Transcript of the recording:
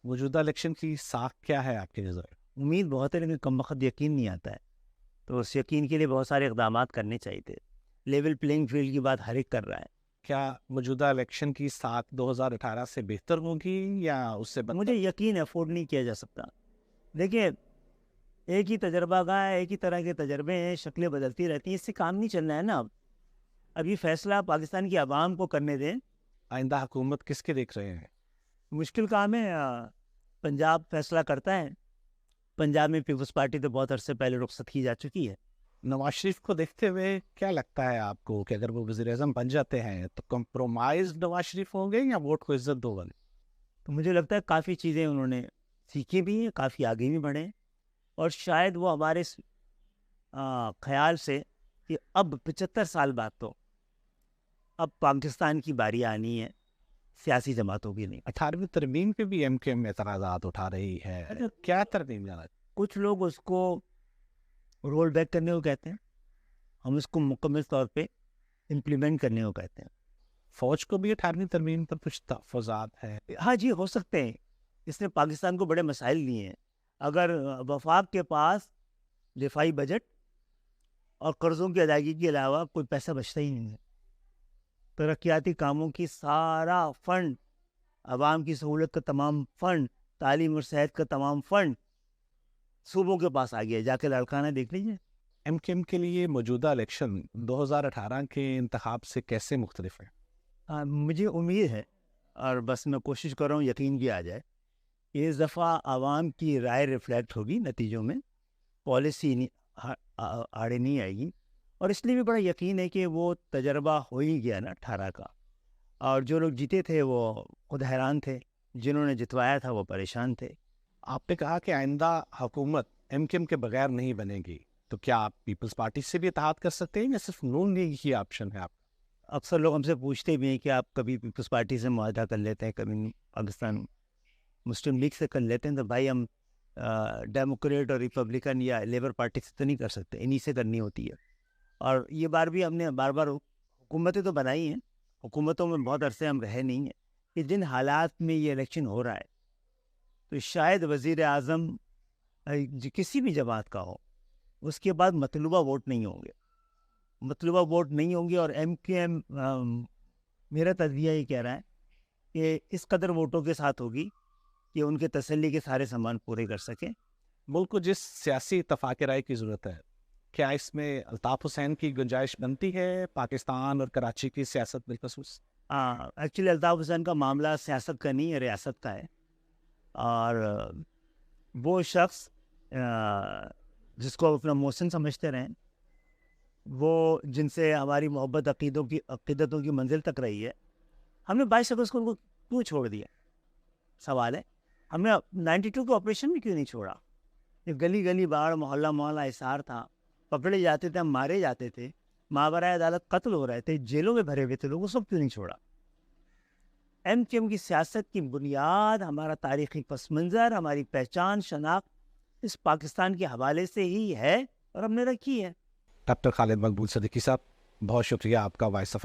موجودہ الیکشن کی ساکھ کیا ہے آپ کی نظر؟ امید بہت ہے لیکن کم وقت یقین نہیں آتا ہے، تو اس یقین کے لیے بہت سارے اقدامات کرنے چاہیے تھے۔ لیول پلینگ فیلڈ کی بات ہر ایک کر رہا ہے۔ کیا موجودہ الیکشن کی ساکھ 2018 سے بہتر ہوگی یا اس سے بدتر؟ مجھے یقین ہے افورڈ نہیں کیا جا سکتا۔ دیکھیے، ایک ہی تجربہ گاہ ہے، ایک ہی طرح کے تجربے ہیں، شکلیں بدلتی رہتی ہیں، اس سے کام نہیں چلنا ہے نا۔ اب یہ فیصلہ پاکستان کی عوام کو کرنے دیں۔ آئندہ حکومت کس کے دیکھ رہے ہیں؟ مشکل کام ہے، پنجاب فیصلہ کرتا ہے۔ پنجاب میں پیپلز پارٹی تو بہت عرصے پہلے رخصت کی جا چکی ہے۔ نواز شریف کو دیکھتے ہوئے کیا لگتا ہے آپ کو کہ اگر وہ وزیر اعظم بن جاتے ہیں تو کمپرومائز نواز شریف ہوں گے یا ووٹ کو عزت دو گے؟ تو مجھے لگتا ہے کافی چیزیں انہوں نے سیکھی بھی ہیں، کافی آگے بھی بڑھے ہیں، اور شاید وہ ہمارے خیال سے کہ اب 75 سال بعد تو اب پاکستان کی باری آنی ہے، سیاسی جماعتوں کی نہیں۔ 18ویں ترمیم پہ بھی ایم کیو ایم اعتراضات اٹھا رہی ہے، کیا ترمیم جانا؟ کچھ لوگ اس کو رول بیک کرنے کو کہتے ہیں، ہم اس کو مکمل طور پہ امپلیمنٹ کرنے کو کہتے ہیں۔ فوج کو بھی 18ویں ترمیم پر کچھ تحفظات ہیں؟ ہاں جی، ہو سکتے ہیں، اس نے پاکستان کو بڑے مسائل دیے ہیں۔ اگر وفاق کے پاس دفاعی بجٹ اور قرضوں کی ادائیگی کے علاوہ کوئی پیسہ بچتا ہی نہیں ہے، ترقیاتی کاموں کی سارا فنڈ، عوام کی سہولت کا تمام فنڈ، تعلیم اور صحت کا تمام فنڈ صوبوں کے پاس آ گیا ہے، جا کے لڑکانا دیکھ لیجیے۔ ایم کیو ایم کے لیے موجودہ الیکشن 2018 کے انتخاب سے کیسے مختلف ہے؟ مجھے امید ہے، اور بس میں کوشش کر رہا ہوں یقین بھی آ جائے، کہ اس دفعہ عوام کی رائے ریفلیکٹ ہوگی نتیجوں میں، پالیسی آڑے نہیں آئے گی، اور اس لیے بھی بڑا یقین ہے کہ وہ تجربہ ہو ہی گیا نا 18 کا، اور جو لوگ جیتے تھے وہ خود حیران تھے، جنہوں نے جتوایا تھا وہ پریشان تھے۔ آپ نے کہا کہ آئندہ حکومت ایم کیو ایم کے بغیر نہیں بنے گی، تو کیا آپ پیپلز پارٹی سے بھی اتحاد کر سکتے ہیں یا صرف نون لیگ ہی آپشن ہے آپ؟ اکثر لوگ ہم سے پوچھتے بھی ہیں کہ آپ کبھی پیپلز پارٹی سے معاہدہ کر لیتے ہیں، کبھی پاکستان مسلم لیگ سے کر لیتے ہیں، تو بھائی ہم ڈیموکریٹ اور ریپبلکن یا لیبر پارٹی سے تو نہیں کر سکتے، انہی سے کرنی ہوتی ہے۔ اور یہ بار بھی ہم نے بار بار حکومتیں تو بنائی ہیں، حکومتوں میں بہت عرصے ہم رہے نہیں ہیں، کہ جن حالات میں یہ الیکشن ہو رہا ہے تو شاید وزیر اعظم کسی بھی جماعت کا ہو، اس کے بعد مطلوبہ ووٹ نہیں ہوں گے، اور ایم کیو ایم میرا تجزیہ یہ کہہ رہا ہے کہ اس قدر ووٹوں کے ساتھ ہوگی کہ ان کے تسلی کے سارے سامان پورے کر سکیں۔ ملک کو جس سیاسی اتفاق رائے کی ضرورت ہے، کیا اس میں الطاف حسین کی گنجائش بنتی ہے؟ پاکستان اور کراچی کی سیاست بالخصوص؟ ایکچولی الطاف حسین کا معاملہ سیاست کا نہیں ہے، ریاست کا ہے، اور وہ شخص جس کو اپنا محسن سمجھتے رہیں، وہ جن سے ہماری محبت عقیدتوں کی منزل تک رہی ہے، ہم نے 22 اگست کو ان کو کیوں چھوڑ دیا؟ سوال ہے۔ ہم نے 92 کے آپریشن میں کیوں نہیں چھوڑا؟ یہ گلی گلی باڑ، محلہ محلہ احسار تھا، پکڑے جاتے تھے، ہم مارے جاتے تھے، ماورائے عدالت قتل ہو رہے تھے، جیلوں میں بھرے ہوئے تھے لوگ، وہ سب کیوں نہیں چھوڑا؟ ایم کیو ایم کی سیاست کی بنیاد، ہمارا تاریخی پس منظر، ہماری پہچان شناخت اس پاکستان کے حوالے سے ہی ہے، اور ہم نے رکھی ہے۔ ڈاکٹر خالد مقبول صدیقی صاحب، بہت شکریہ آپ کا وائس آف